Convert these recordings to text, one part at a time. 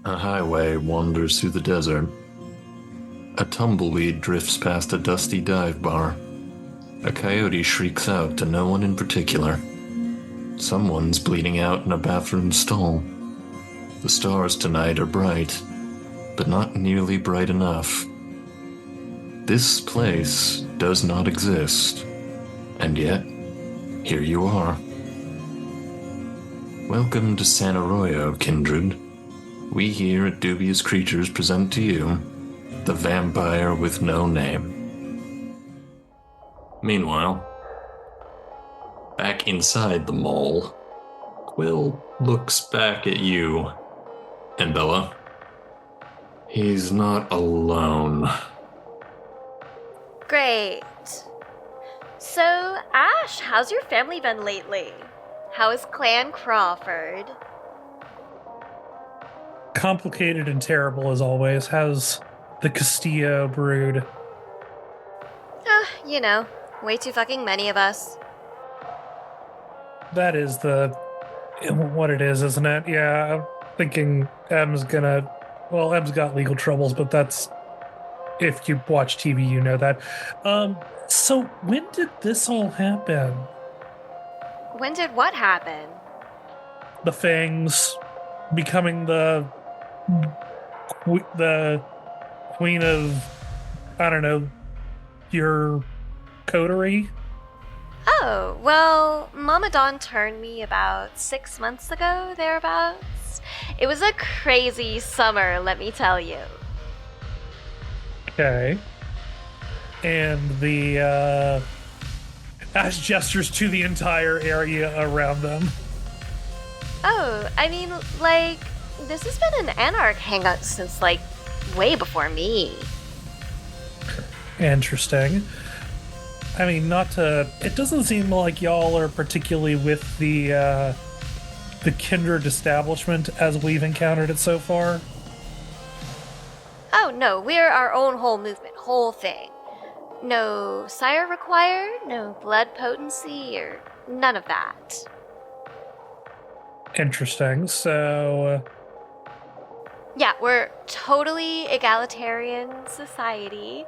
A highway wanders through the desert. A tumbleweed drifts past a dusty dive bar. A coyote shrieks out to no one in particular. Someone's bleeding out in a bathroom stall. The stars tonight are bright, but not nearly bright enough. This place does not exist, and yet, here you are. Welcome to San Arroyo, kindred. We here at Dubious Creatures present to you the vampire with no name. Meanwhile, back inside the mall, Quill looks back at you, Ambella. He's not alone. Great. So, Ash, how's your family been lately? How is Clan Crawford? Complicated and terrible as always. How's the Castillo brood? You know, way too fucking many of us. That is what it is, isn't it? Yeah, I'm thinking M's got legal troubles, but that's, if you watch TV, you know that. So when did this all happen? When did what happen? The Fangs becoming the queen of, I don't know, your coterie? Oh, well, Mama Dawn turned me about 6 months ago, thereabouts. It was a crazy summer, let me tell you. Okay. And the Ash gestures to the entire area around them. Oh, I mean, like, this has been an Anarch hangout since, like, way before me. Interesting. I mean, it doesn't seem like y'all are particularly with the kindred establishment as we've encountered it so far. Oh, no, we're our own whole movement, whole thing. No sire required, no blood potency, or none of that. Interesting. So... Yeah, we're totally egalitarian society.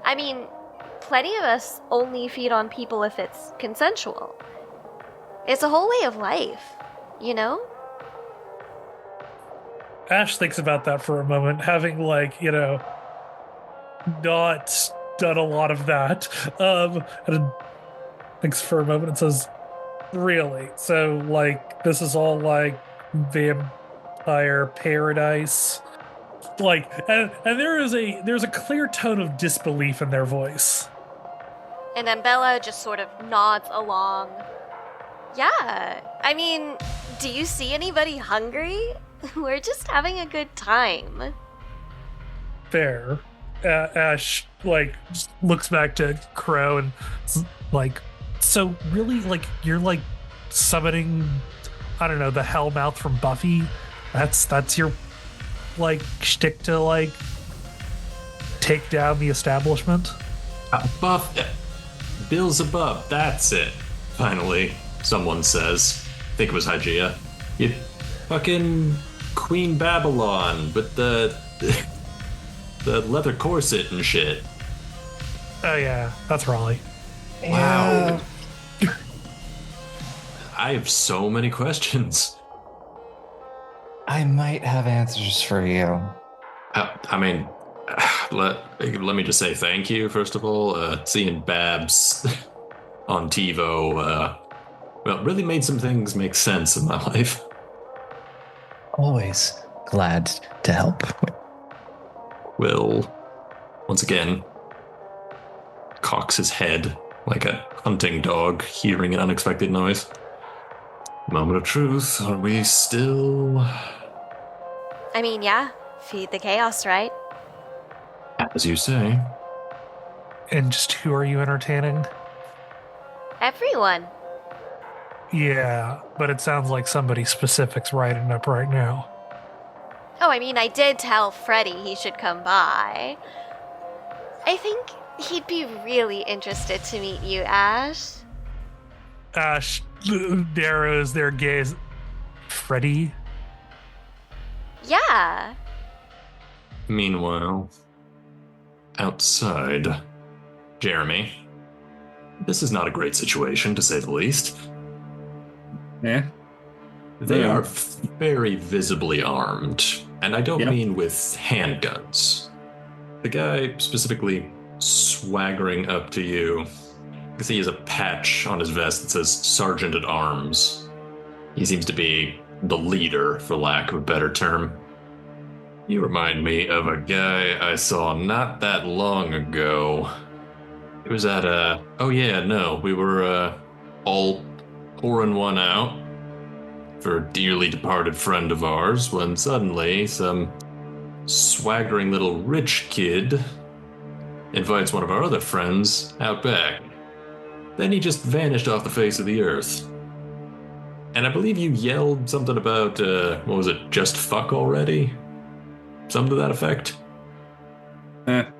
I mean, plenty of us only feed on people if it's consensual. It's a whole way of life, you know? Ash thinks about that for a moment, having, like, not done a lot of that. And thinks for a moment and says, really? So, like, this is all, like, vampire paradise? Like, and there's a clear tone of disbelief in their voice. And Ambella just sort of nods along. Yeah, I mean, do you see anybody hungry? We're just having a good time. Fair. Ash, like, just looks back to Crowe and, like, so really, like, you're, like, summoning, I don't know, the Hellmouth from Buffy? That's your, like, shtick to, like, take down the establishment? Beelzebub, that's it. Finally, someone says. I think it was Hygeia. You fucking Queen Babylon with the leather corset and shit. Oh yeah, that's Raleigh. Wow. I have so many questions. I might have answers for you. I mean, let me just say thank you, first of all. Seeing Babs on TiVo, really made some things make sense in my life. Always glad to help. Will, once again, cocks his head like a hunting dog hearing an unexpected noise. Moment of truth, are we still... I mean, yeah, feed the chaos, right? As you say. And just who are you entertaining? Everyone. Yeah, but it sounds like somebody specific's writing up right now. Oh, I mean, I did tell Freddy he should come by. I think he'd be really interested to meet you, Ash. Ash narrows their gaze. Freddy? Yeah. Meanwhile, outside, Jeremy, this is not a great situation, to say the least. Yeah. They are very visibly armed, and I don't Yep. mean with handguns. The guy specifically swaggering up to you, you can see he has a patch on his vest that says Sergeant at Arms. He seems to be the leader, for lack of a better term. You remind me of a guy I saw not that long ago. It was at we were all pouring one out for a dearly departed friend of ours when suddenly some swaggering little rich kid invites one of our other friends out back. Then he just vanished off the face of the earth. And I believe you yelled something about, just fuck already? Something to that effect? That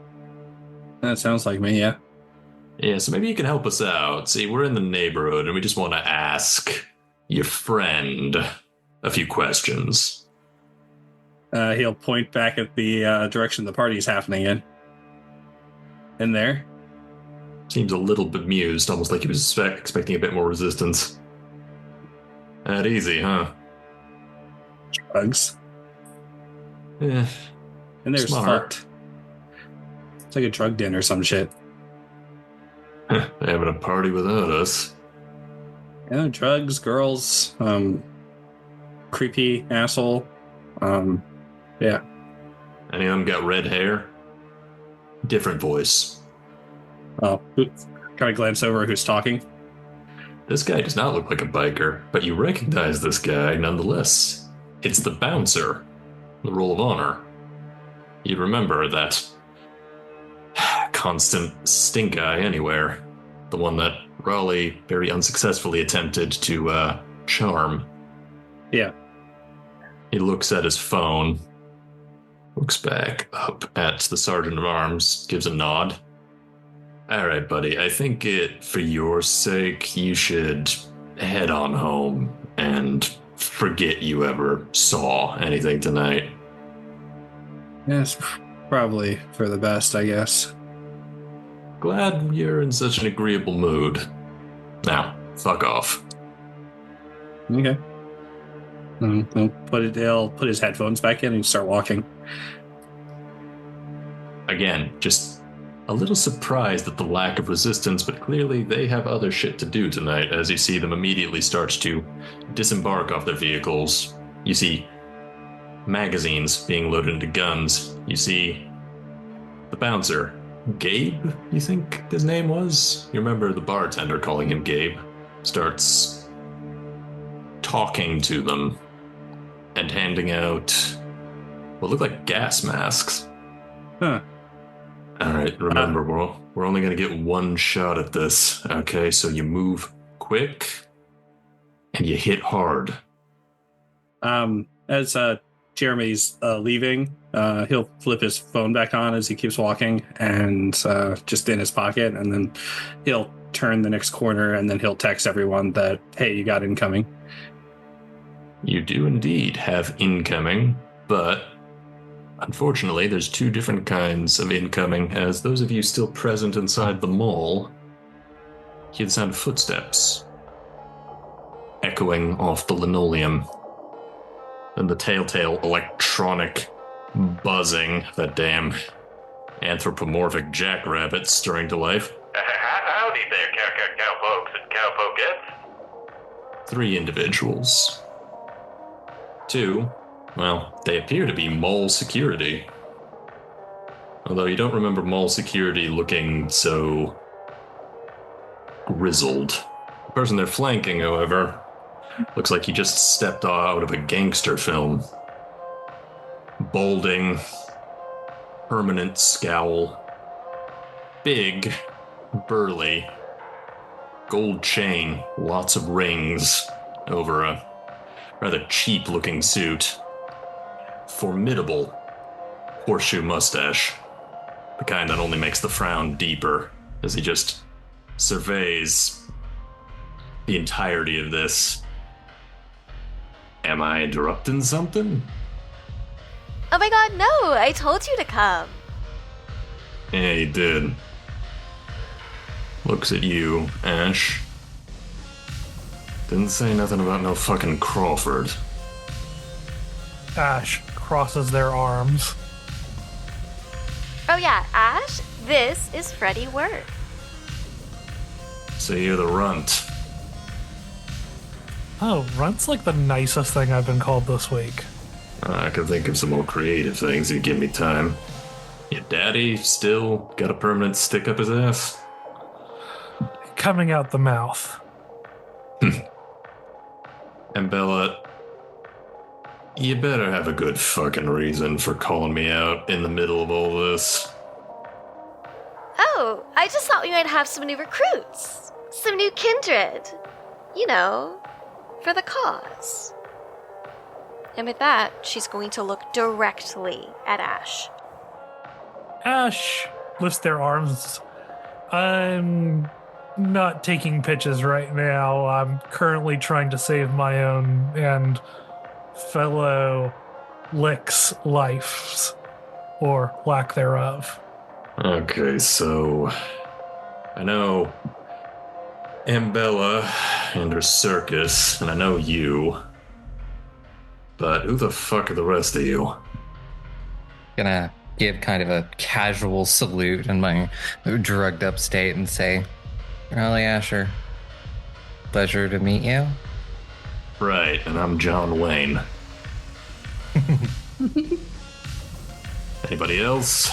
sounds like me, yeah. Yeah, so maybe you can help us out. See, we're in the neighborhood and we just want to ask your friend a few questions. He'll point back at the direction the party's happening in. In there. Seems a little bemused, almost like he was expecting a bit more resistance. That easy, huh? Drugs. Eh, And there's smart. fucked. It's like a drug den or some shit. Having a party without us. Yeah, drugs, girls, creepy asshole. Yeah. Any of them got red hair? Different voice. Oh, kind of glance over who's talking. This guy does not look like a biker, but you recognize this guy nonetheless. It's the bouncer, the Roll of Honor. You'd remember that constant stink eye anywhere. The one that Raleigh very unsuccessfully attempted to charm. Yeah. He looks at his phone, looks back up at the Sergeant of Arms, gives a nod. All right, buddy, I think for your sake, you should head on home and forget you ever saw anything tonight. Yes, probably for the best, I guess. Glad you're in such an agreeable mood. Now, fuck off. Okay. He'll put his headphones back in and start walking. Again, just a little surprised at the lack of resistance, but clearly they have other shit to do tonight as you see them immediately start to disembark off their vehicles. You see magazines being loaded into guns. You see the bouncer, Gabe, you think his name was? You remember the bartender calling him Gabe? Starts talking to them and handing out what look like gas masks. Huh. All right, remember, we're only going to get one shot at this, okay? So you move quick and you hit hard. As Jeremy's leaving, he'll flip his phone back on as he keeps walking and just in his pocket, and then he'll turn the next corner and then he'll text everyone that, hey, you got incoming. You do indeed have incoming, but unfortunately, there's two different kinds of incoming, as those of you still present inside the mall hear the sound of footsteps echoing off the linoleum. And the telltale electronic buzzing, that damn anthropomorphic jackrabbit stirring to life. Howdy there, cowpokes and cowpokettes. 3 individuals. 2, well, they appear to be mall security. Although you don't remember mall security looking so grizzled. The person they're flanking, however, looks like he just stepped out of a gangster film. Balding, permanent scowl, big, burly, gold chain, lots of rings over a rather cheap-looking suit. Formidable horseshoe mustache, the kind that only makes the frown deeper as he just surveys the entirety of this. Am I interrupting something? Oh my god, no! I told you to come. Yeah, you did. Looks at you, Ash. Didn't say nothing about no fucking Crawford. Ash crosses their arms. Oh yeah, Ash, this is Freddie Worth. So you're the runt. Oh, Runt's like the nicest thing I've been called this week. I could think of some more creative things if you give me time. Your daddy still got a permanent stick up his ass? Coming out the mouth. Ambella, you better have a good fucking reason for calling me out in the middle of all this. Oh, I just thought we might have some new recruits. Some new kindred. You know, for the cause. And with that, she's going to look directly at Ash. Ash lifts their arms. I'm not taking pitches right now. I'm currently trying to save my own and fellow Lick's lives, or lack thereof. Okay, so I know Ambella and her circus, and I know you. But who the fuck are the rest of you? Gonna give kind of a casual salute in my drugged up state and say, Raleigh Asher, pleasure to meet you. Right, and I'm John Wayne. Anybody else?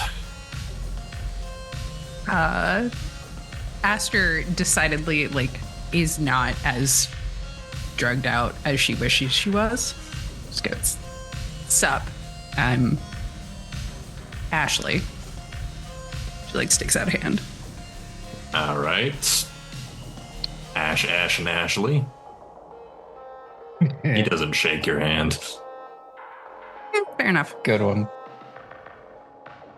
Aster decidedly, is not as drugged out as she wishes she was. Just goes, sup, I'm Ashley. She, sticks out a hand. Alright. Ash, and Ashley. He doesn't shake your hand. Fair enough. Good one.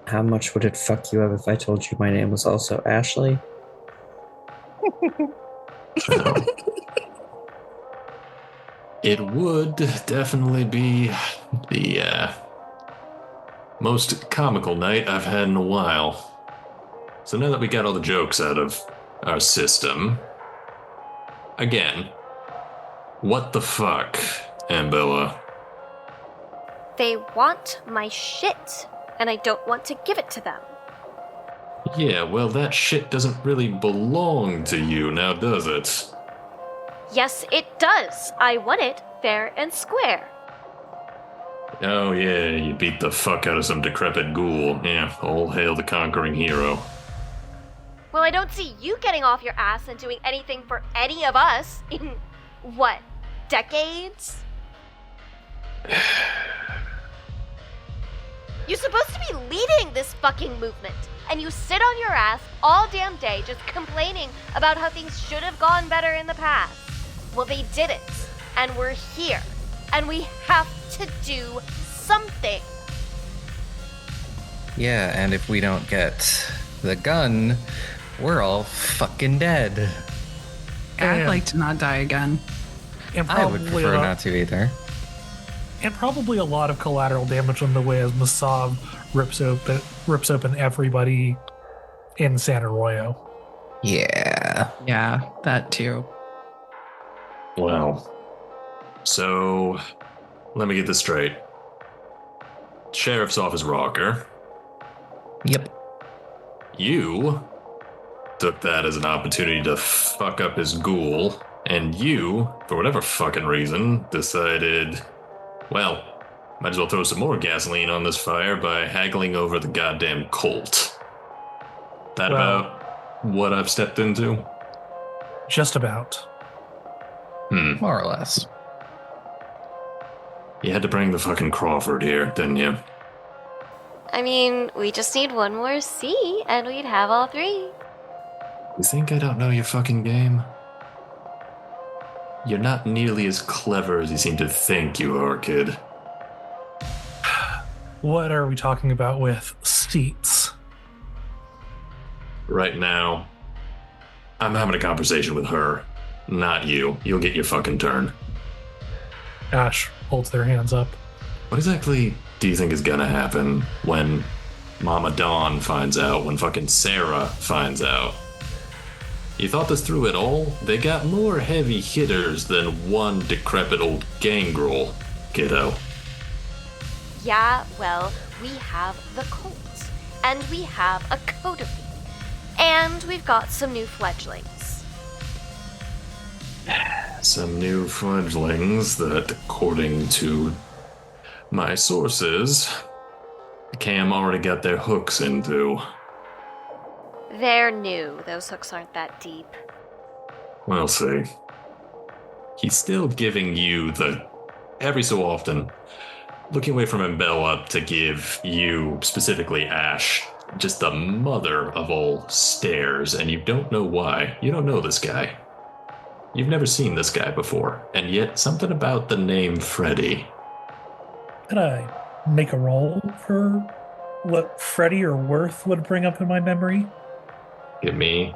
How much would it fuck you up if I told you my name was also Ashley? It would definitely be the most comical night I've had in a while. So now that we got all the jokes out of our system, again, what the fuck, Ambella? They want my shit, and I don't want to give it to them. Yeah, well, that shit doesn't really belong to you now, does it? Yes, it does. I want it fair and square. Oh yeah, you beat the fuck out of some decrepit ghoul. Yeah, all hail the conquering hero. Well, I don't see you getting off your ass and doing anything for any of us in, what, decades? You're supposed to be leading this fucking movement, and you sit on your ass all damn day just complaining about how things should have gone better in the past. Well, they didn't, and we're here, and we have to do something. Yeah, and if we don't get the gun, we're all fucking dead. I'd like to not die again. And I would prefer not to either. And probably a lot of collateral damage on the way as Masav rips open everybody in San Arroyo. Yeah. Yeah, that too. Well, so let me get this straight. Sheriff's Office Rocker. Yep. You took that as an opportunity to fuck up his ghoul, and you, for whatever fucking reason, decided, well, might as well throw some more gasoline on this fire by haggling over the goddamn Colt. That about what I've stepped into? Just about. More or less. You had to bring the fucking Crawford here, didn't you? I mean, we just need one more C, and we'd have all three. You think I don't know your fucking game? You're not nearly as clever as you seem to think you are, kid. What are we talking about with seats? Right now, I'm having a conversation with her, not you. You'll get your fucking turn. Ash holds their hands up. What exactly do you think is gonna happen when Mama Dawn finds out, when fucking Sarah finds out? You thought this through at all? They got more heavy hitters than one decrepit old gangrel, kiddo. Yeah, well, we have the cult, and we have a coterie, and we've got some new fledglings. Some new fledglings that, according to my sources, Cam already got their hooks into. They're new. Those hooks aren't that deep. We'll see. He's still giving you the, every so often, looking away from Ambella to give you, specifically Ash, just the mother of all stares, and you don't know why. You don't know this guy. You've never seen this guy before, and yet something about the name Freddy. Could I make a roll for what Freddy or Worth would bring up in my memory? Give me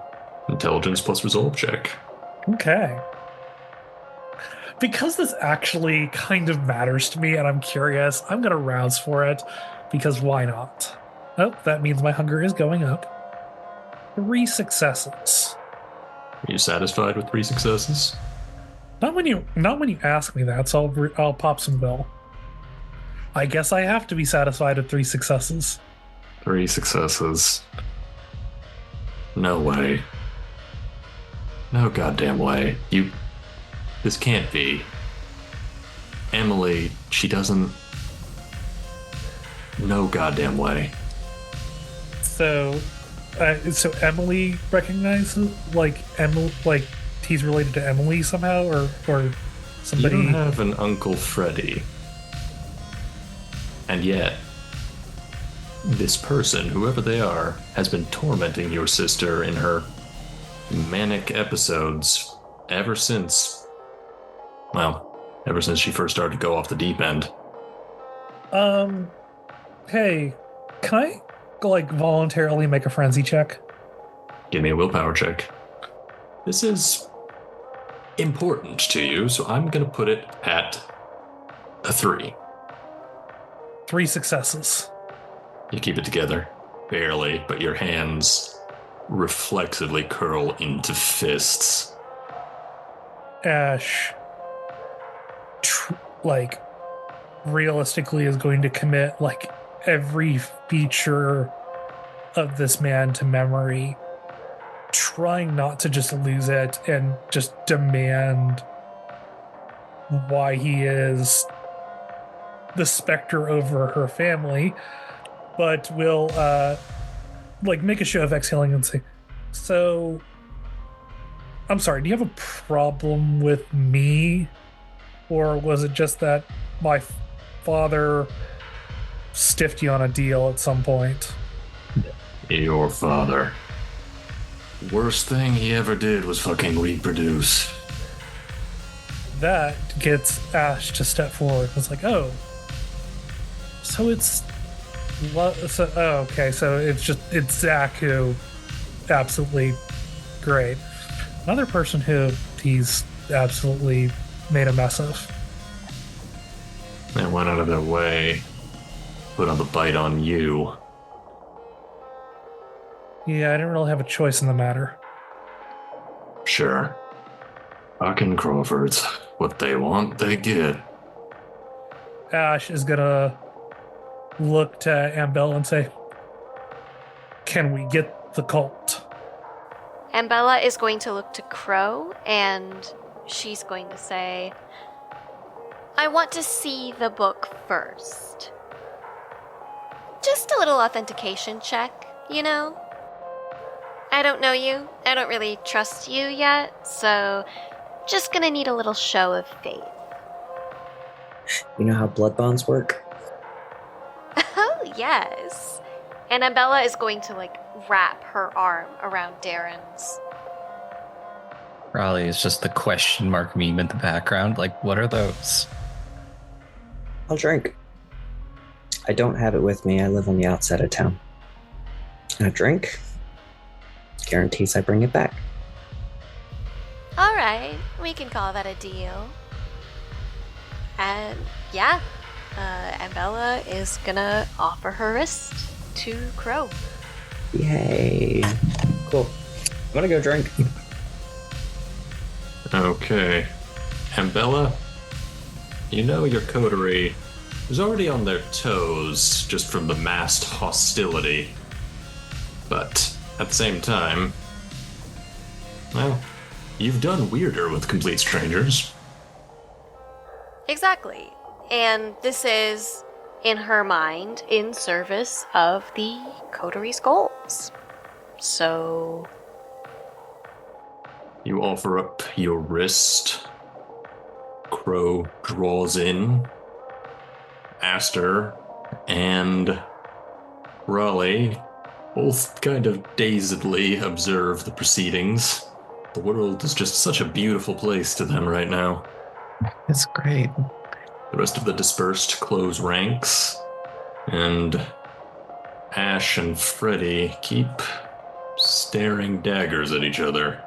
intelligence plus resolve check. Okay. Because this actually kind of matters to me and I'm curious, I'm going to rouse for it because why not? Oh, that means my hunger is going up. 3 successes. Are you satisfied with 3 successes? Not when you ask me that, so I'll pop some bill. I guess I have to be satisfied with 3 successes. 3 successes. No way. No goddamn way. This can't be. Emily, she doesn't. No goddamn way. So Emily recognizes, Emily, he's related to Emily somehow, or somebody. You don't have an Uncle Freddy. And yet, this person, whoever they are, has been tormenting your sister in her manic episodes ever since she first started to go off the deep end. Hey, can I, voluntarily make a frenzy check? Give me a willpower check. This is important to you, so I'm gonna put it at a 3. 3 successes. You keep it together. Barely, but your hands reflexively curl into fists. Ash, realistically is going to commit, every feature of this man to memory, trying not to just lose it and just demand why he is the specter over her family, but will make a show of exhaling and say, so I'm sorry, do you have a problem with me, or was it just that my father stiffed you on a deal at some point? Your father. Worst thing he ever did was fucking reproduce. That gets Ash to step forward. It's like, oh, so it's okay, so it's Zach who absolutely great. Another person who he's absolutely made a mess of. They went out of their way, put on the bite on you. Yeah, I didn't really have a choice in the matter. Sure. Fucking Crawfords. What they want, they get. Ash is gonna look to Ambella and say, can we get the cult? Ambella is going to look to Crowe, and she's going to say, I want to see the book first. Just a little authentication check, you know? I don't know you. I don't really trust you yet, so just gonna need a little show of faith. You know how blood bonds work? Oh, yes. And Ambella is going to, wrap her arm around Darren's. Raleigh is just the question mark meme in the background. What are those? I'll drink. I don't have it with me. I live on the outside of town. A drink guarantees I bring it back. All right, we can call that a deal. And yeah, Ambella is gonna offer her wrist to Crowe. Yay. Cool. I'm gonna go drink. Okay. Ambella, you know your coterie is already on their toes just from the massed hostility. But at the same time, well, you've done weirder with complete strangers. Exactly. And this is, in her mind, in service of the coterie's goals. So... You offer up your wrist. Crowe draws in. Aster and Raleigh both kind of dazedly observe the proceedings. The world is just such a beautiful place to them right now. It's great. The rest of the dispersed close ranks, and Ash and Freddy keep staring daggers at each other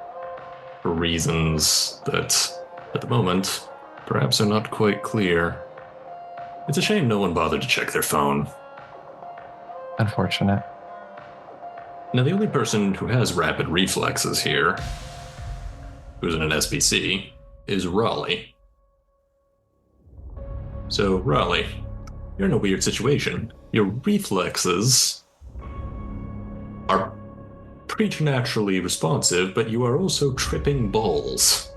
for reasons that, at the moment, perhaps are not quite clear. It's a shame no one bothered to check their phone. Unfortunate. Now, the only person who has rapid reflexes here, who's in an SBC, is Raleigh. So, Raleigh, you're in a weird situation. Your reflexes are preternaturally responsive, but you are also tripping balls.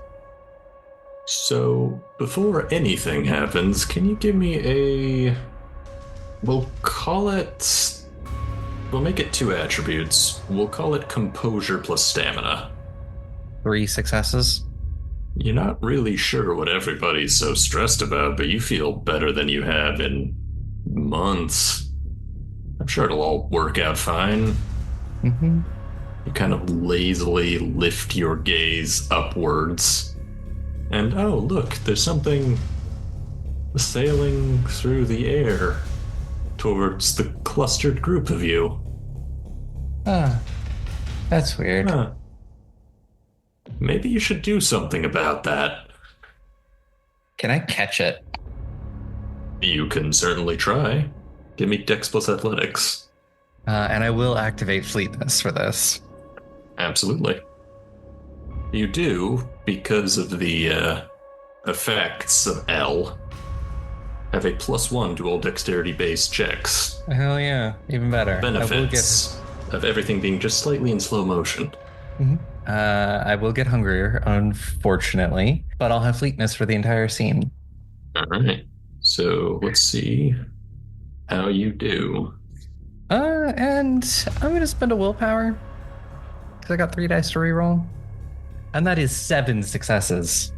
So, before anything happens, can you give me a... We'll call it... We'll make it 2 attributes. We'll call it composure plus stamina. 3 successes. You're not really sure what everybody's so stressed about, but you feel better than you have in months. I'm sure it'll all work out fine. Mm-hmm. You kind of lazily lift your gaze upwards. And oh, look, there's something sailing through the air towards the clustered group of you. Ah, that's weird. Huh. Maybe you should do something about that. Can I catch it? You can certainly try. Give me Dex plus Athletics. And I will activate Fleetness for this. Absolutely. You do, because of the effects of L, have a +1 to all dexterity-based checks. Hell yeah, even better. Benefits of everything being just slightly in slow motion. I will get hungrier, unfortunately, but I'll have Fleetness for the entire scene. All right. So let's see how you do. And I'm going to spend a willpower because I got 3 dice to reroll. And that is 7 successes.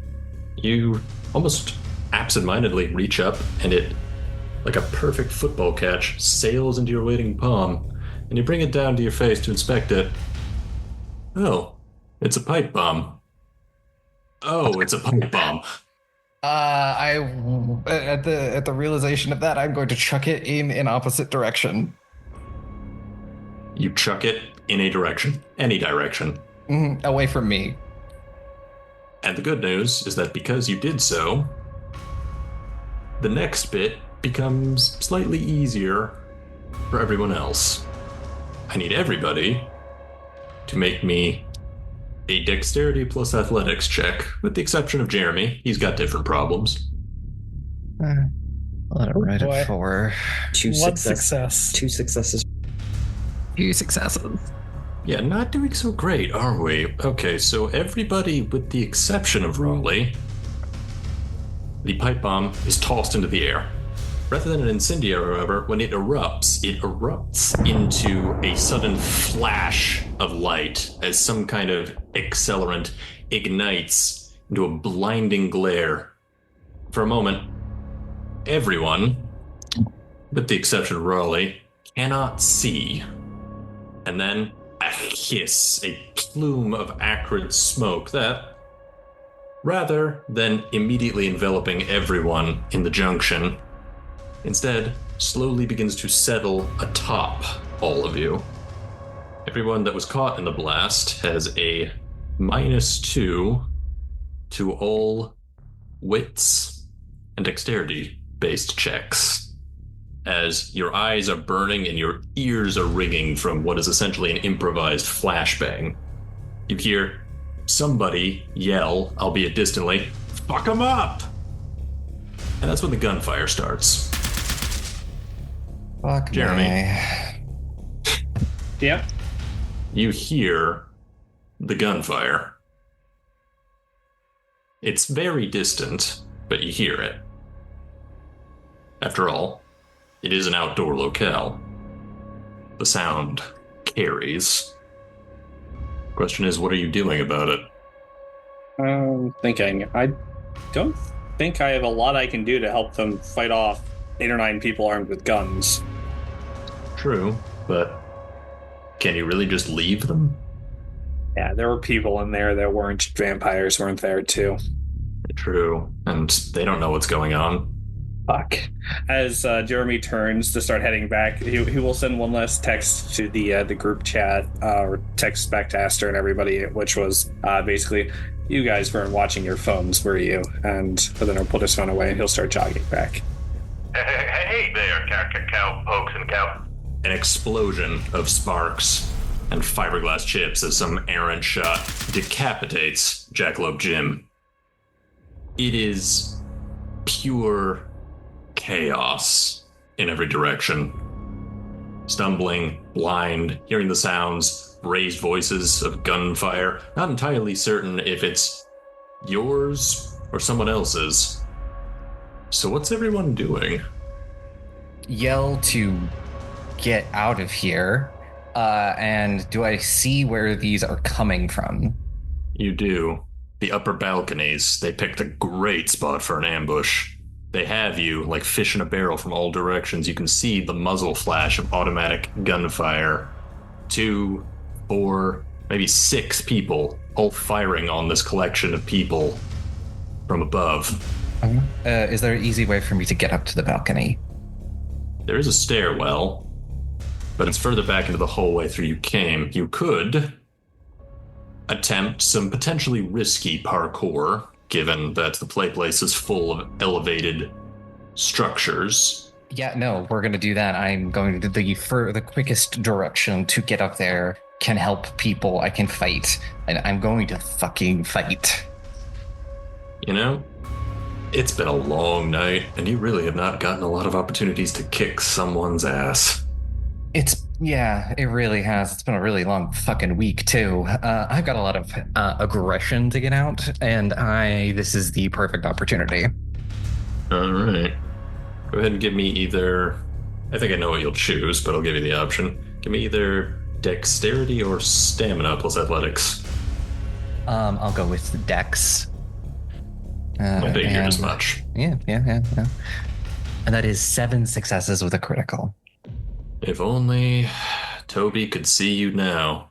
You almost absentmindedly reach up, and it, like a perfect football catch, sails into your waiting palm, and you bring it down to your face to inspect it. Oh, it's a pipe bomb. Oh, it's a pipe bomb. At the realization of that, I'm going to chuck it in an opposite direction. You chuck it in a direction, any direction. Away from me. And the good news is that because you did so, the next bit becomes slightly easier for everyone else. I need everybody to make me a dexterity plus athletics check, with the exception of Jeremy. He's got different problems. I'll let it write it for 2 success. 2 successes. 2 successes. Yeah, not doing so great, are we? Okay, so everybody with the exception of Raleigh, the pipe bomb is tossed into the air. Rather than an incendiary, however, when it erupts into a sudden flash of light as some kind of accelerant ignites into a blinding glare. For a moment, everyone, with the exception of Raleigh, cannot see. And then a hiss, a plume of acrid smoke that, rather than immediately enveloping everyone in the junction, instead slowly begins to settle atop all of you. Everyone that was caught in the blast has a -2 to all wits and dexterity based checks, as your eyes are burning and your ears are ringing from what is essentially an improvised flashbang. You hear somebody yell, albeit distantly, "Fuck 'em up!" And that's when the gunfire starts. Fuck Jeremy. me. Yeah. You hear the gunfire. It's very distant, but you hear it. After all, it is an outdoor locale. The sound carries. Question is, what are you doing about it? Thinking. I don't think I have a lot I can do to help them fight off 8 or 9 people armed with guns. True, but can you really just leave them? Yeah, there were people in there that weren't vampires, weren't there too. True, and they don't know what's going on. Fuck. As Jeremy turns to start heading back, he will send one last text to the group chat, or text back to Aster and everybody, which was basically, "You guys weren't watching your phones, were you?" But then he'll put his phone away and he'll start jogging back. Hey there, cow pokes and cow. An explosion of sparks and fiberglass chips as some errant shot decapitates Jackalope Jim. It is pure chaos in every direction. Stumbling, blind, hearing the sounds, raised voices of gunfire. Not entirely certain if it's yours or someone else's. So what's everyone doing? Yell to get out of here. And do I see where these are coming from? You do. The upper balconies. They picked a great spot for an ambush. They have you like fish in a barrel from all directions. You can see the muzzle flash of automatic gunfire. 2, 4, maybe 6 people all firing on this collection of people from above. Is there an easy way for me to get up to the balcony? There is a stairwell, but it's further back into the hallway through you came. You could attempt some potentially risky parkour, given that the place is full of elevated structures. Yeah, no, we're going to do that. I'm going to do the quickest direction to get up there. Can help people. I can fight. And I'm going to fucking fight. You know, it's been a long night, and you really have not gotten a lot of opportunities to kick someone's ass. It really has. It's been a really long fucking week, too. I've got a lot of aggression to get out, and this is the perfect opportunity. All right. Go ahead and give me either... I think I know what you'll choose, but I'll give you the option. Give me either dexterity or stamina plus athletics. I'll go with the dex. I figured as much. Yeah. And that is 7 successes with a critical. If only Toby could see you now.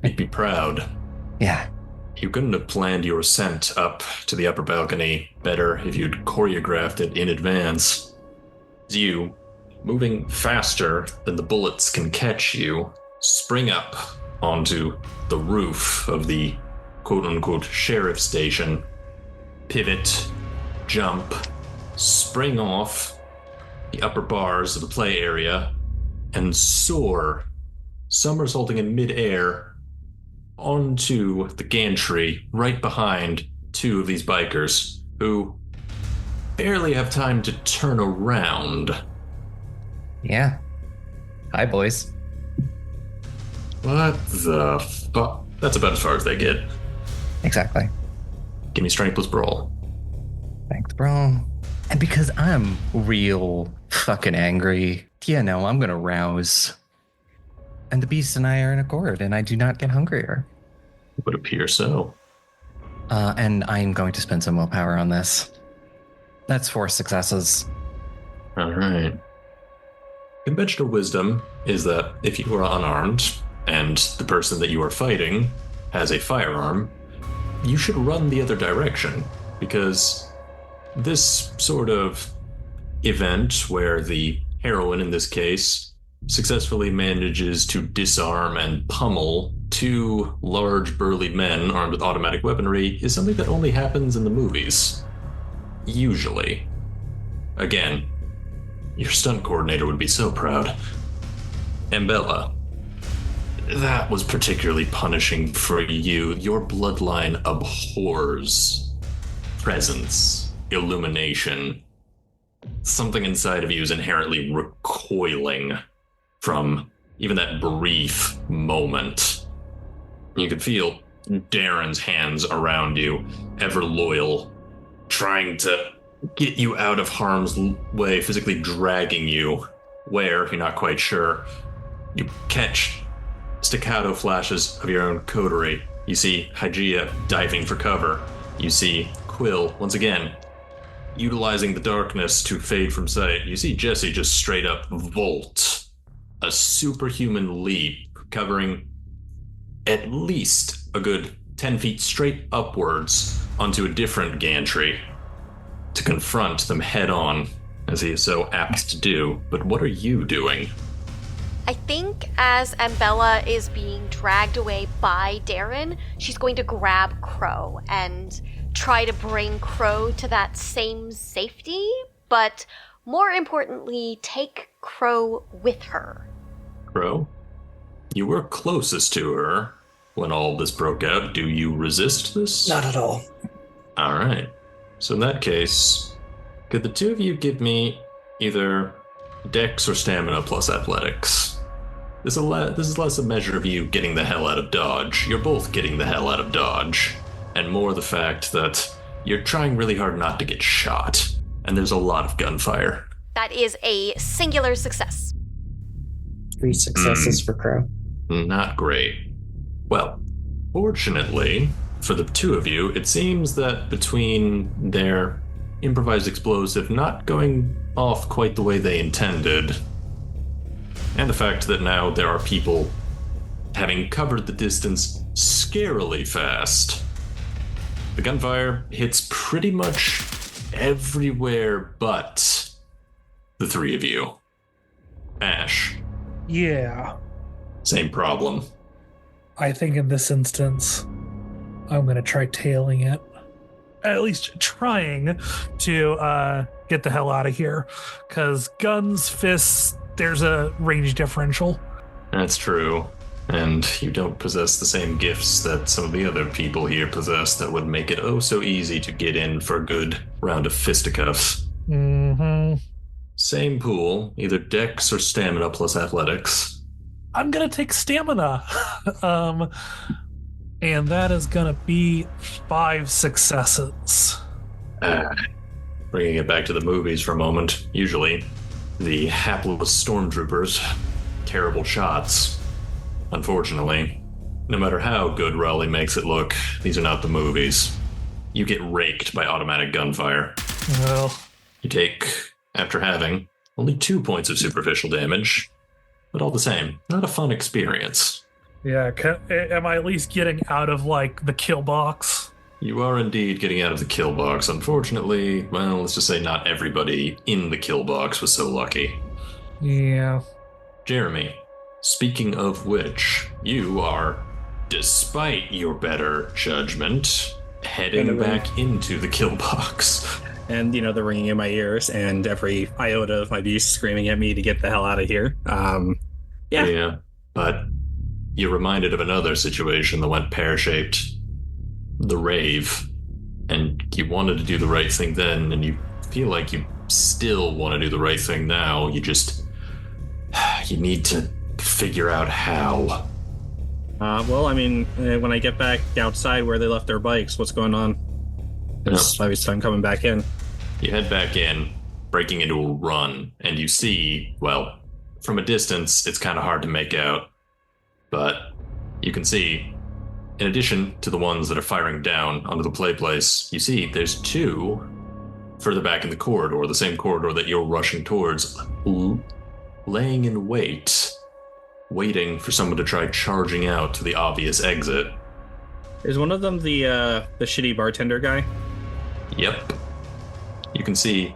He'd be proud. Yeah. You couldn't have planned your ascent up to the upper balcony better if you'd choreographed it in advance. As you, moving faster than the bullets can catch you, spring up onto the roof of the quote-unquote sheriff station, pivot, jump, spring off the upper bars of the play area, and soar, somersaulting in midair, onto the gantry right behind 2 of these bikers, who barely have time to turn around. Yeah. Hi, boys. What the fuck? That's about as far as they get. Exactly. Give me strength plus brawl. Thanks, bro. And because I'm real fucking angry, I'm gonna rouse. And the beast and I are in accord, and I do not get hungrier. It would appear so. And I'm going to spend some willpower on this. That's 4 successes. All right. Conventional wisdom is that if you are unarmed and the person that you are fighting has a firearm, you should run the other direction, because this sort of event where the heroine, in this case, successfully manages to disarm and pummel 2 large burly men armed with automatic weaponry is something that only happens in the movies. Usually. Again, your stunt coordinator would be so proud. Ambella, that was particularly punishing for you. Your bloodline abhors presence, illumination. Something inside of you is inherently recoiling from even that brief moment. You could feel Darren's hands around you, ever loyal, trying to get you out of harm's way, physically dragging you. Where, you're not quite sure. You catch staccato flashes of your own coterie. You see Hygeia diving for cover. You see Quill, once again, utilizing the darkness to fade from sight. You see Jesse just straight up vault. A superhuman leap, covering at least a good 10 feet straight upwards onto a different gantry to confront them head on, as he is so apt to do. But what are you doing? I think as Ambella is being dragged away by Darren, she's going to grab Crowe and try to bring Crowe to that same safety, but more importantly, take Crowe with her. Crowe, you were closest to her when all this broke out. Do you resist this? Not at all. All right. So in that case, could the two of you give me either Dex or Stamina plus Athletics? This is less a measure of you getting the hell out of Dodge. You're both getting the hell out of Dodge. And more the fact that you're trying really hard not to get shot. And there's a lot of gunfire. That is a singular success. 3 successes for Crowe. Not great. Well, fortunately, for the two of you, it seems that between their improvised explosive not going off quite the way they intended, and the fact that now there are people having covered the distance scarily fast, the gunfire hits pretty much everywhere but the three of you. Ash. Yeah. Same problem. I think in this instance, I'm going to try tailing it. At least trying to get the hell out of here. Because guns, fists, there's a range differential. That's true. And you don't possess the same gifts that some of the other people here possess that would make it oh so easy to get in for a good round of fisticuffs. Mm-hmm. Same pool, either Dex or Stamina plus Athletics. I'm going to take Stamina. And that is going to be 5 successes. Bringing it back to the movies for a moment, usually the hapless stormtroopers, terrible shots. Unfortunately, no matter how good Raleigh makes it look, these are not the movies. You get raked by automatic gunfire. Well, You take, after having, only 2 points of superficial damage, but all the same, not a fun experience. yeah. Am I at least getting out of, like, the kill box? You are indeed getting out of the kill box. Unfortunately, well, let's just say not everybody in the kill box was so lucky. Yeah. Jeremy, speaking of which, you are, despite your better judgment, heading back into the kill box. And, you know, the ringing in my ears and every iota of my beast screaming at me to get the hell out of here. Yeah, but you're reminded of another situation that went pear-shaped. The rave. And you wanted to do the right thing then, and you feel like you still want to do the right thing now. You just... you need to figure out how. Well, I mean, when I get back outside where they left their bikes, what's going on? Because I'm coming back in. You head back in, breaking into a run, and you see, well, from a distance, it's kind of hard to make out. But you can see, in addition to the ones that are firing down onto the play place, you see there's 2 further back in the corridor, the same corridor that you're rushing towards, laying in wait, waiting for someone to try charging out to the obvious exit. Is one of them the shitty bartender guy? Yep. You can see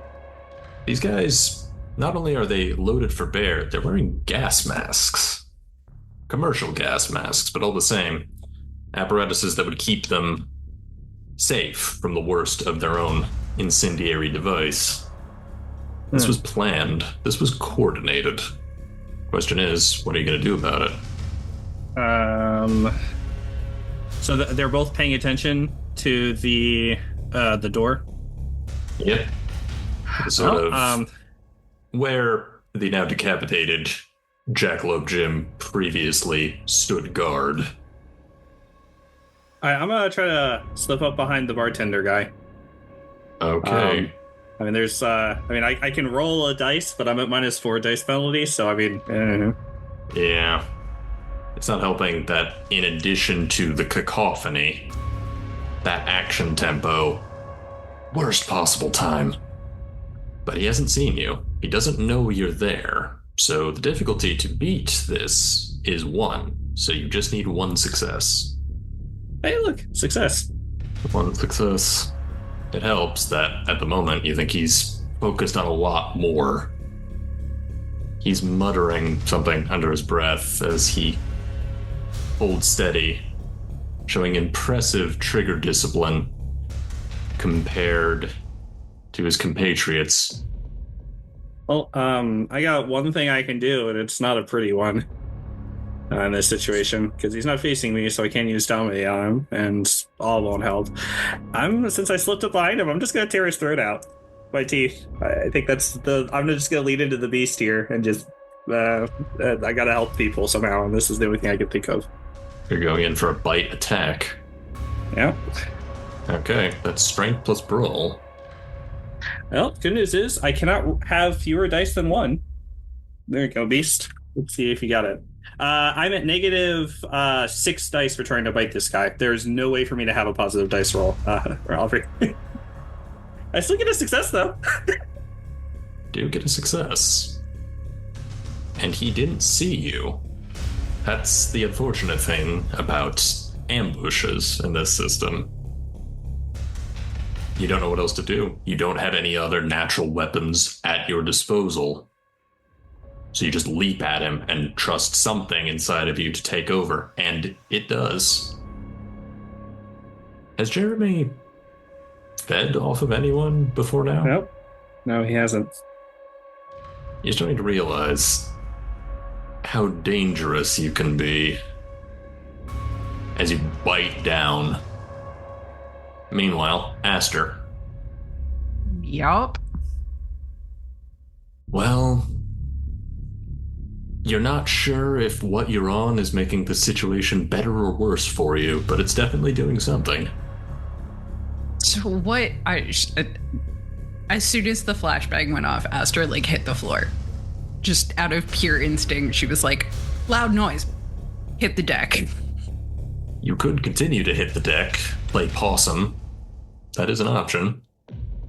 these guys, not only are they loaded for bear, they're wearing gas masks. Commercial gas masks, but all the same, apparatuses that would keep them safe from the worst of their own incendiary device. This was planned. This was coordinated. Question is, what are you going to do about it? So they're both paying attention to the door. Yep. Sort of where the now decapitated Jackalope Jim previously stood guard. All right, I'm gonna try to slip up behind the bartender guy. Okay. I mean, there's. I can roll a dice, but I'm at -4 dice penalty, so I mean. Yeah. It's not helping that in addition to the cacophony, that action tempo, worst possible time. But he hasn't seen you. He doesn't know you're there. So the difficulty to beat this is 1. So you just need 1 success. Hey, look, success. 1 success. It helps that at the moment you think he's focused on a lot more. He's muttering something under his breath as he holds steady, showing impressive trigger discipline compared to his compatriots. Well, I got one thing I can do, and it's not a pretty one in this situation, because he's not facing me, so I can't use dominate on him, and all won't help. Since I slipped up behind him, I'm just gonna tear his throat out. My teeth. I think I'm just gonna lead into the beast here, and just, I gotta help people somehow, and this is the only thing I can think of. You're going in for a bite attack. Yeah. Okay, that's strength plus brawl. Well, good news is I cannot have fewer dice than 1. There you go, beast. Let's see if you got it. I'm at -6 dice for trying to bite this guy. There's no way for me to have a positive dice roll, Aubrey. I still get a success, though. Do get a success. And he didn't see you. That's the unfortunate thing about ambushes in this system. You don't know what else to do. You don't have any other natural weapons at your disposal. So you just leap at him and trust something inside of you to take over. And it does. Has Jeremy fed off of anyone before now? Nope. No, he hasn't. You're starting to realize how dangerous you can be as you bite down. Meanwhile, Aster. Yup. Well, you're not sure if what you're on is making the situation better or worse for you, but it's definitely doing something. So what? As soon as the flashbang went off, Aster hit the floor. Just out of pure instinct, she was like, "Loud noise, hit the deck." You could continue to hit the deck, play possum. That is an option.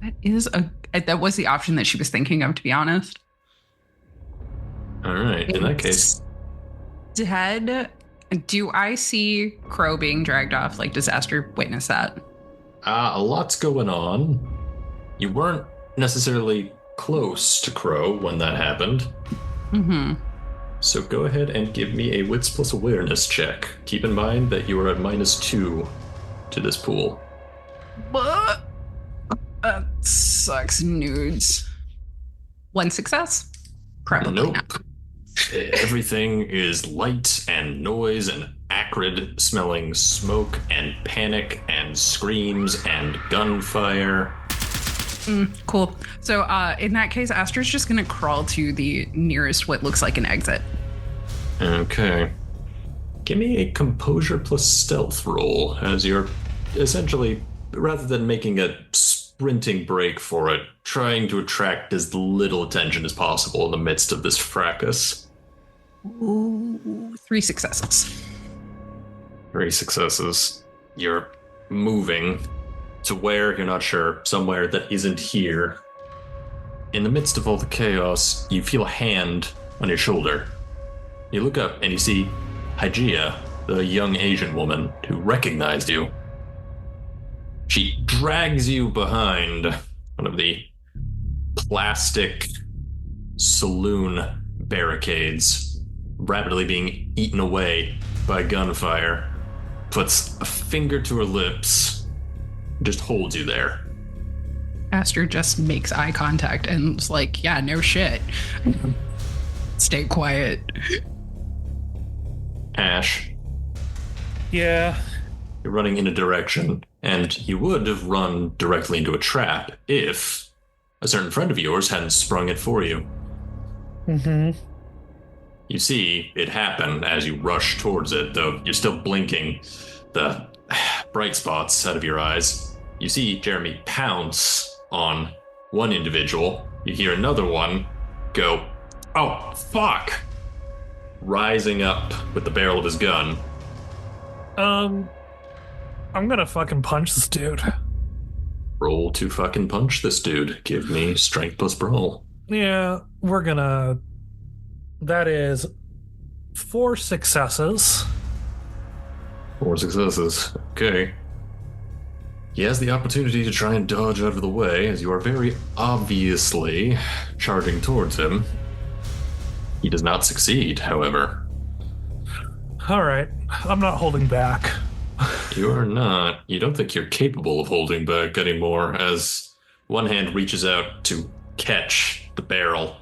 That was the option that she was thinking of, to be honest. All right, in that case. Do I see Crowe being dragged off? Does Aster witness that? A lot's going on. You weren't necessarily close to Crowe when that happened. Mm-hmm. So go ahead and give me a wits plus awareness check. Keep in mind that you are at -2 to this pool. But that sucks, nudes. 1 success? Probably Nope. not. Everything is light and noise and acrid smelling smoke and panic and screams and gunfire. Cool. So in that case, Aster's just going to crawl to the nearest what looks like an exit. Okay. Give me a composure plus stealth roll as you're essentially, rather than making a sprinting break for it, trying to attract as little attention as possible in the midst of this fracas. Ooh, 3 successes. 3 successes. You're moving to where you're not sure, somewhere that isn't here. In the midst of all the chaos, you feel a hand on your shoulder. You look up and you see Hygeia, the young Asian woman who recognized you. She drags you behind one of the plastic saloon barricades, rapidly being eaten away by gunfire, puts a finger to her lips, just holds you there. Aster just makes eye contact and is like, yeah, no shit. Stay quiet. Ash, Yeah. you're running in a direction, and you would have run directly into a trap if a certain friend of yours hadn't sprung it for you. Mm-hmm. You see it happen as you rush towards it, though you're still blinking the bright spots out of your eyes. You see Jeremy pounce on one individual. You hear another one go, "Oh, fuck!" rising up with the barrel of his gun. I'm gonna fucking punch this dude. Roll to fucking punch this dude. Give me strength plus brawl. Yeah, we're gonna... That is 4 successes. 4 successes. Okay. He has the opportunity to try and dodge out of the way, as you are very obviously charging towards him. He does not succeed, however. Alright, I'm not holding back. You are not. You don't think you're capable of holding back anymore, as one hand reaches out to catch the barrel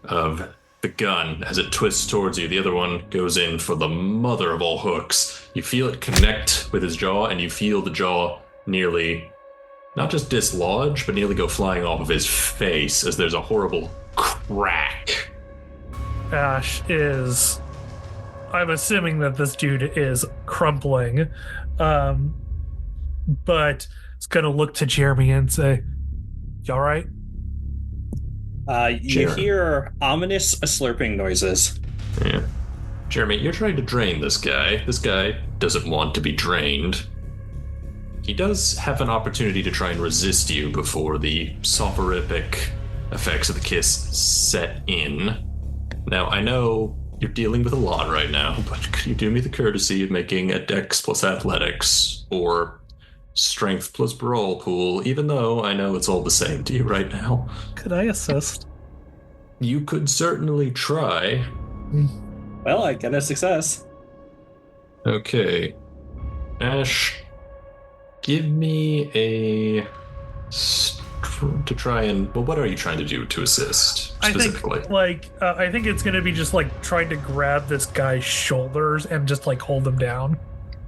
of the gun as it twists towards you. The other one goes in for the mother of all hooks. You feel it connect with his jaw, and you feel the jaw nearly, not just dislodge, but nearly go flying off of his face as there's a horrible crack. Ash is... I'm assuming that this dude is crumpling, but it's gonna look to Jeremy and say, "You all right?" You Sure. hear ominous slurping noises. Yeah. Jeremy, you're trying to drain this guy. This guy doesn't want to be drained. He does have an opportunity to try and resist you before the soporific effects of the kiss set in. Now, I know you're dealing with a lot right now, but could you do me the courtesy of making a Dex plus Athletics or Strength plus Brawl pool, even though I know it's all the same to you right now? Could I assist? You could certainly try. Well, I get a success. Okay. Ash, give me a... to try and... Well, what are you trying to do to assist, specifically? I think it's gonna be just like trying to grab this guy's shoulders and just like hold him down.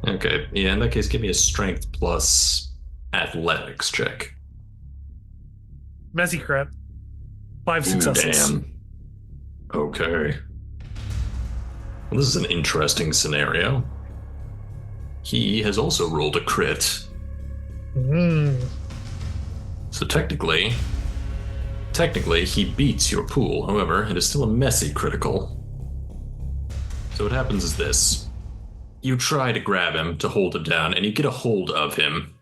Okay, yeah, in that case, give me a Strength plus Athletics check. Messy crit. 5 Ooh, successes. damn. Okay. Well, this is an interesting scenario. He has also rolled a crit. So technically, he beats your pool. However, it is still a messy critical. So what happens is this. You try to grab him to hold him down, and you get a hold of him.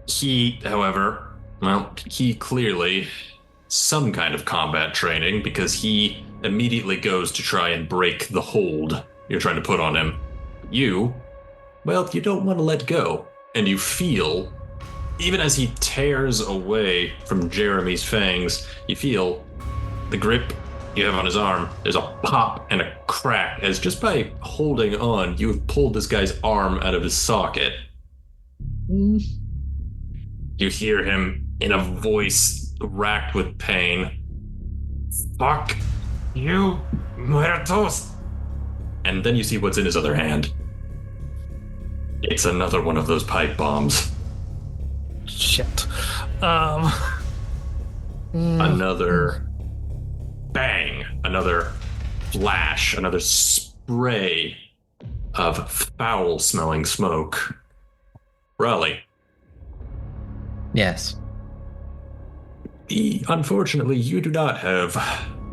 He, however, well, he clearly some kind of combat training, because he immediately goes to try and break the hold you're trying to put on him. You, well, you don't want to let go, and you feel, even as he tears away from Jeremy's fangs, you feel the grip you have on his arm. There's a pop and a crack, as just by holding on, you have pulled this guy's arm out of his socket. You hear him in a voice racked with pain. "Fuck you, muertos." And then you see what's in his other hand. It's another one of those pipe bombs. Shit. Another bang, another flash, another spray of foul-smelling smoke. Raleigh, Yes. unfortunately, you do not have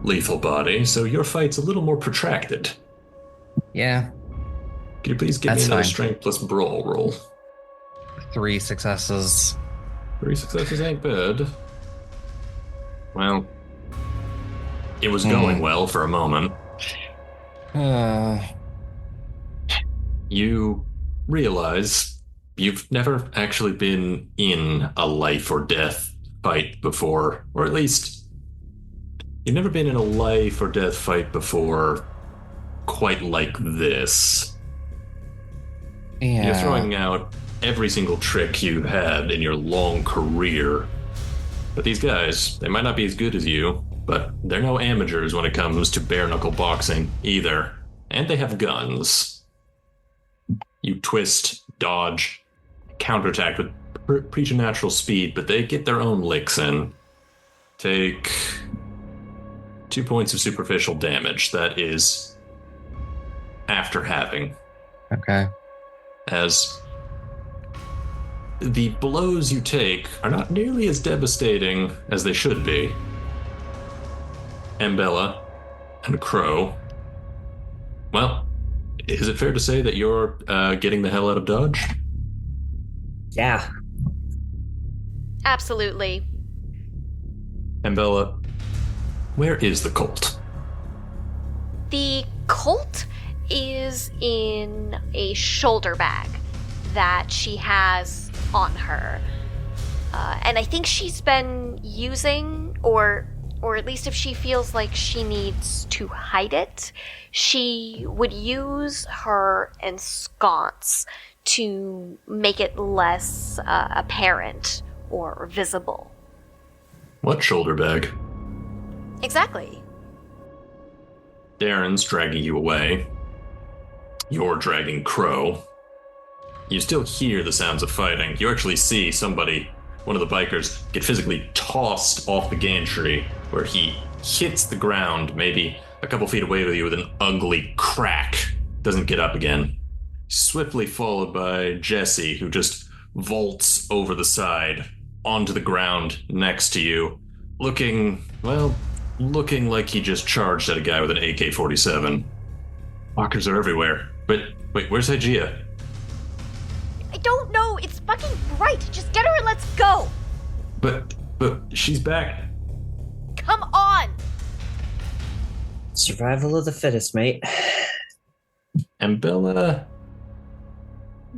lethal body, so your fight's a little more protracted. Yeah. Can you please give That's me another fine. strength plus brawl roll? 3 successes. 3 successes ain't bad. Well, it was going well for a moment. You realize you've never actually been in a life or death fight before, or at least you've never been in a life or death fight before quite like this. Yeah. You're throwing out every single trick you've had in your long career But these guys, they might not be as good as you, but they're no amateurs when it comes to bare-knuckle boxing either. And they have guns. You twist, dodge, counterattack with preternatural speed, but they get their own licks in. Take 2 points of superficial damage. That is after having. Okay. As the blows you take are not nearly as devastating as they should be. Ambella and Crowe. Well, is it fair to say that you're getting the hell out of Dodge? Yeah. Absolutely. Ambella, where is the Colt? The Colt is in a shoulder bag that she has on her. And I think she's been using, or at least if she feels like she needs to hide it, she would use her ensconce to make it less apparent or visible. What shoulder bag? Exactly. Darren's dragging you away. You're dragging Crowe. You still hear the sounds of fighting. You actually see somebody, one of the bikers, get physically tossed off the gantry, where he hits the ground maybe a couple feet away with you with an ugly crack. Doesn't get up again. Swiftly followed by Jesse, who just vaults over the side onto the ground next to you, looking like he just charged at a guy with an AK-47. Walkers are everywhere. But wait, where's Hygeia? I don't know. It's fucking bright. Just get her and let's go. But she's back. Come on. Survival of the fittest, mate. Ambella,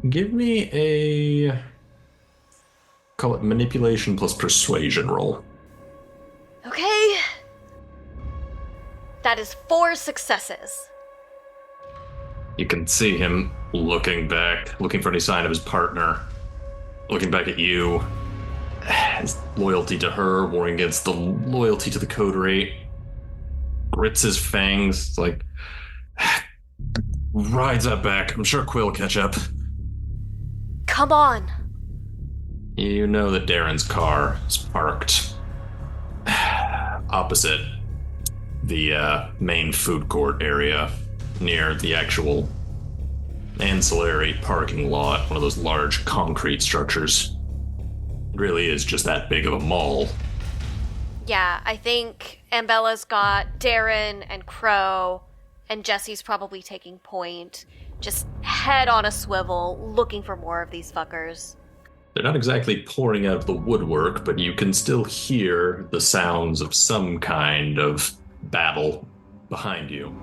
give me a, call it manipulation plus persuasion roll. Okay. That is 4 successes. You can see him looking back, looking for any sign of his partner, looking back at you. His loyalty to her, warring against the loyalty to the coterie. Grits his fangs, like, rides that back. I'm sure Quill will catch up. Come on. You know that Darren's car is parked opposite the main food court area, near the actual ancillary parking lot, one of those large concrete structures. It really is just that big of a mall. Yeah, I think Ambella's got Darren and Crowe, and Jesse's probably taking point. Just head on a swivel, looking for more of these fuckers. They're not exactly pouring out of the woodwork, but you can still hear the sounds of some kind of battle behind you.